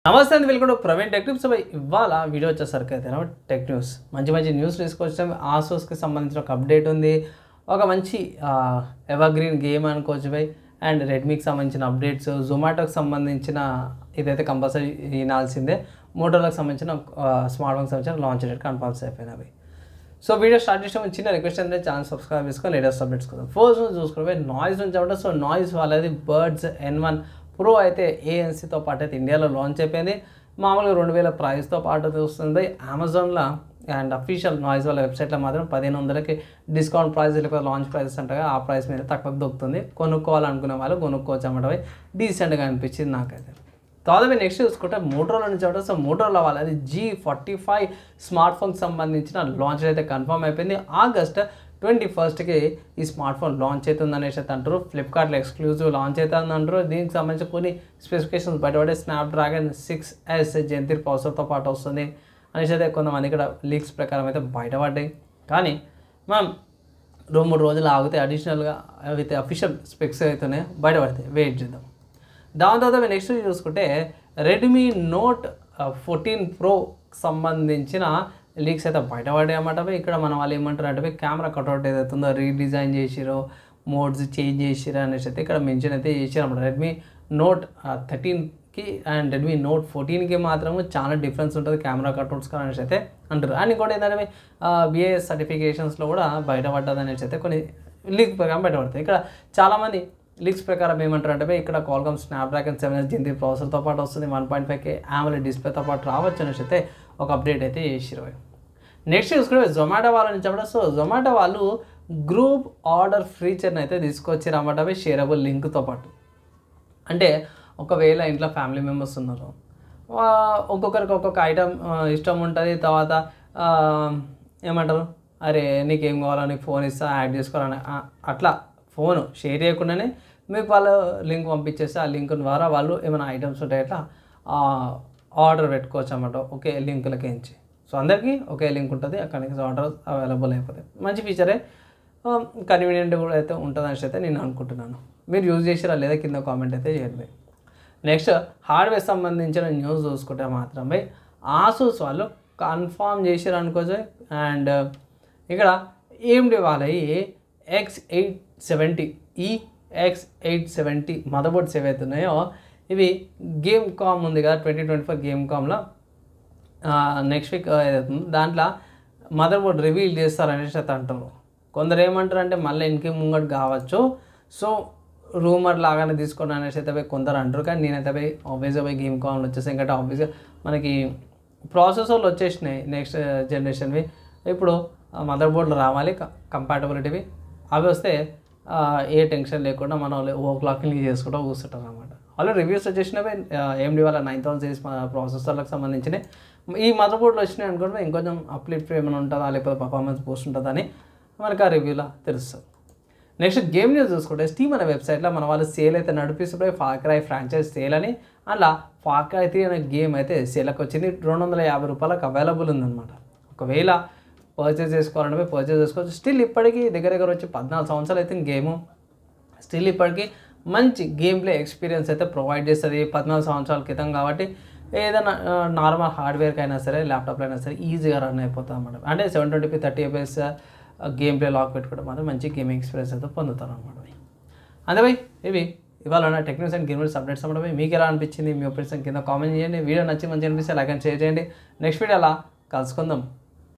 నమస్తే అండి, welcome to Praveen tech tips. ఇవాళ వీడియో వచ్చేసరికి అయితే టెక్ న్యూస్ మంచి న్యూస్ తీసుకొచ్చాం. ఆసూస్కి సంబంధించిన ఒక అప్డేట్ ఉంది. ఒక మంచి ఎవర్గ్రీన్ గేమ్ అనుకోవచ్చు బై. అండ్ రెడ్మీకి సంబంధించిన అప్డేట్స్, జొమాటోకి సంబంధించిన ఇదైతే కంపల్సరీ వినాల్సిందే. మోటోరోలాకి సంబంధించిన స్మార్ట్ ఫోన్కి సంబంధించిన లాంచ్ డేట్ కన్ఫర్మ్స్ అయిపోయినవి. సో వీడియో స్టార్ట్ చేసే చిన్న రిక్వెస్ట్ అంటే ఛానల్ సబ్స్క్రైబ్ చేసుకొని లేటెస్ట్ అప్డేట్స్ కోసం ఫస్ట్ నుంచి చూసుకుంటే నాయిస్ నుంచి అవ్వడం. సో నాయిస్ వాళ్ళది బర్డ్స్ N1 Pro అయితే ANCతో పాటు అయితే ఇండియాలో లాంచ్ అయిపోయింది. మామూలుగా 2000 ప్రైస్తో పాటు అయితే వస్తుంది అమెజాన్లో. అండ్ అఫీషియల్ నాయిస్ వాళ్ళ వెబ్సైట్లో మాత్రం 1500కి డిస్కౌంట్ ప్రైస్ లేకపోతే లాంచ్ ప్రైసెస్ అంటగా ఆ ప్రైస్ మీద తక్కువ దొరుకుతుంది. కొనుక్కోవాలనుకునే వాళ్ళు కొనుక్కోవచ్చు అన్నమాట. డీసెంట్గా అనిపించింది నాకైతే. తర్వాత నెక్స్ట్ చూసుకుంటే మోటోరోలా నుంచి అవ్వడం. సో మోటోరోలా వాళ్ళది G45 స్మార్ట్ ఫోన్కి సంబంధించిన లాంచ్ అయితే కన్ఫర్మ్ అయిపోయింది. ఆగస్ట్ 21కి ఈ స్మార్ట్ ఫోన్ లాంచ్ అవుతుంది అనేసి అయితే అంటారు. ఫ్లిప్కార్ట్లో ఎక్స్క్లూజివ్ లాంచ్ అవుతుంది అంటారు. దీనికి సంబంధించి కొన్ని స్పెసిఫికేషన్స్ బయటపడే స్నాప్డ్రాగన్ 6S జెన్3 ప్రాసెసర్తో పాటు వస్తుంది అనేసి అయితే కొంతమంది ఇక్కడ లీక్స్ ప్రకారం అయితే బయటపడ్డాయి. కానీ మనం 2-3 రోజులు ఆగితే అడిషనల్గా అయితే అఫీషియల్ స్పెక్స్ అయితేనే బయటపడతాయి. వెయిట్ చేద్దాం. దాని తర్వాత నెక్స్ట్ చూసుకుంటే రెడ్మీ నోట్ 14 Pro సంబంధించిన లీక్స్ అయితే బయటపడ్డాయి అన్నమాట. ఇక్కడ మన వాళ్ళు ఏమంటారు అంటే కెమెరా కట్అవుట్ ఏదైతే ఉందో రీడిజైన్ చేసిరో, మోడ్స్ చేంజ్ చేసిరో అనేసి అయితే ఇక్కడ మెన్షన్ అయితే చేసారు అన్నమాట. రెడ్మీ నోట్ 13కి అండ్ రెడ్మీ నోట్ 14కి మాత్రము చాలా డిఫరెన్స్ ఉంటుంది కెమెరా కట్అవుట్స్ అనేసి అయితే అంటారు. అండ్ ఇంకోటి ఏంటంటే BIS సర్టిఫికేషన్స్లో కూడా బయటపడ్డది అనేసి అయితే కొన్ని లీక్ ప్రకారం బయటపడతాయి. ఇక్కడ చాలామంది లీక్స్ ప్రకారం ఏమంటారు అంటే ఇక్కడ Qualcomm స్నాప్డ్రాగన్ 7S జెన్3 ప్రాసెసర్తో పాటు వస్తుంది. 1.5K AMOLED డిస్ప్లేతో పాటు రావచ్చు అనేసి అయితే ఒక అప్డేట్ అయితే చేసిరు. నెక్స్ట్ చూసుకుంటే జొమాటో వాళ్ళ నుంచి చెప్పడం. సో జొమాటో వాళ్ళు గ్రూప్ ఆర్డర్ ఫీచర్ని అయితే తీసుకొచ్చారు అన్నమాట. షేరబుల్ లింక్తో పాటు. అంటే ఒకవేళ ఇంట్లో ఫ్యామిలీ మెంబర్స్ ఉన్నారు, ఒక్కొక్కరికి ఒక్కొక్క ఐటమ్ ఇష్టం ఉంటుంది. తర్వాత ఏమంటారు, అరే నీకేం కావాలో నీకు ఫోన్ ఇస్తా యాడ్ చేసుకోవాలని అట్లా ఫోన్ షేర్ చేయకుండానే మీకు వాళ్ళు లింక్ పంపించేస్తే ఆ లింక్ ద్వారా వాళ్ళు ఏమైనా ఐటమ్స్ ఉంటాయి అట్లా ఆర్డర్ పెట్టుకోవచ్చు అన్నమాట. ఒకే లింకులకి ఎంచి. సో అందరికీ ఒకే లింక్ ఉంటుంది, అక్కడి నుంచి ఆర్డర్ అవైలబుల్ అయిపోతాయి. మంచి ఫీచరే, కన్వీనియంట్ కూడా అయితే ఉంటుంది అనేసి అయితే నేను అనుకుంటున్నాను. మీరు యూజ్ చేసిరా లేదా కింద కామెంట్ అయితే చేయండి. నెక్స్ట్ హార్డ్వేర్ సంబంధించిన న్యూస్ చూసుకుంటే మాత్రమే ఆసూస్ వాళ్ళు కన్ఫర్మ్ చేసారు అనుకోవచ్చు. అండ్ ఇక్కడ AMD వాళ్ళవి X870 ఈ X870 మదర్ బోర్డ్స్ ఏవైతే ఉన్నాయో ఇవి గేమ్ కామ్ ఉంది కదా 2024 గేమ్ కామ్లో నెక్స్ట్ వీక్ ఏదవుతుంది దాంట్లో మదర్ బోర్డ్ రివీల్ చేస్తారనేసి అయితే అంటారు. కొందరు ఏమంటారు అంటే మళ్ళీ ఇంకే ముంగట్ కావచ్చు, సో రూమర్ లాగానే తీసుకోండి అనేసి అయితే కొందరు అంటారు. కానీ నేనైతే ఆబ్వియస్గా గేమ్ కామ్లో వచ్చేసాయి. ఇంకా ఆబ్వియస్గా మనకి ప్రాసెసర్లు వచ్చేసినాయి నెక్స్ట్ జనరేషన్వి. ఇప్పుడు మదర్ బోర్డులు రావాలి కంపాటబిలిటీవి. అవి వస్తే ఏ టెన్షన్ లేకుండా మనం ఓవర్క్లాకింగ్ చేసుకుంటూ కూర్చుంటాం అన్నమాట. ఆల్రెడీ రివ్యూస్ వచ్చేసినవి AMD వాళ్ళ 9000 సిరీస్ ప్రాసెసర్లకు సంబంధించిన ఈ మదర్ బోర్డులు వచ్చినాయి అనుకుంటే ఇంకొంచెం అప్లిఫ్ట్ ఏమైనా ఉంటుందా లేకపోతే పర్ఫార్మెన్స్ బూస్ట్ ఉంటుందా అని మనకు ఆ రివ్యూలో తెలుస్తుంది. నెక్స్ట్ గేమ్ న్యూస్ చూసుకుంటే స్టీమ్ అనే వెబ్సైట్లో మన వాళ్ళు సేల్ అయితే నడిపిస్తుంటే ఫార్ క్రై ఫ్రాంచైజ్ సేల్ అని అలా ఫార్ క్రై 3 అనే గేమ్ అయితే సేల్కి వచ్చింది. 250 రూపాయలకు అవైలబుల్ ఉందన్నమాట. ఒకవేళ పర్చేజ్ చేసుకోవాలంటే పర్చేజ్ చేసుకోవచ్చు. స్టిల్ ఇప్పటికీ దగ్గర వచ్చి 14 సంవత్సరాలు అయితే గేము స్టిల్ ఇప్పటికీ మంచి గేమ్ ప్లే ఎక్స్పీరియన్స్ అయితే ప్రొవైడ్ చేస్తుంది. 14 సంవత్సరాల క్రితం కాబట్టి ఏదైనా నార్మల్ హార్డ్వేర్కి అయినా సరే ల్యాప్టాప్లో అయినా సరే ఈజీగా రన్ అయిపోతుంది అన్నమాట. అంటే 720p 30 FPS game play lock పెట్టుకోవడం మాత్రం మంచి గేమింగ్ ఎక్స్పీరియన్స్ అయితే పొందుతారు అన్నమాట. అంతే ఇవి ఇవాళ టెక్నిక్స్ అండ్ గేమ్స్ అప్డేట్స్ అన్నమాట. మీకు ఎలా అనిపించింది మీ ఒపీనియన్స్ కింద కామెంట్ చేయండి. వీడియో నచ్చి మంచి అనిపిస్తే లైక్ అండ్ షేర్ చేయండి. నెక్స్ట్ వీడియో అలా కలుసుకుందాం.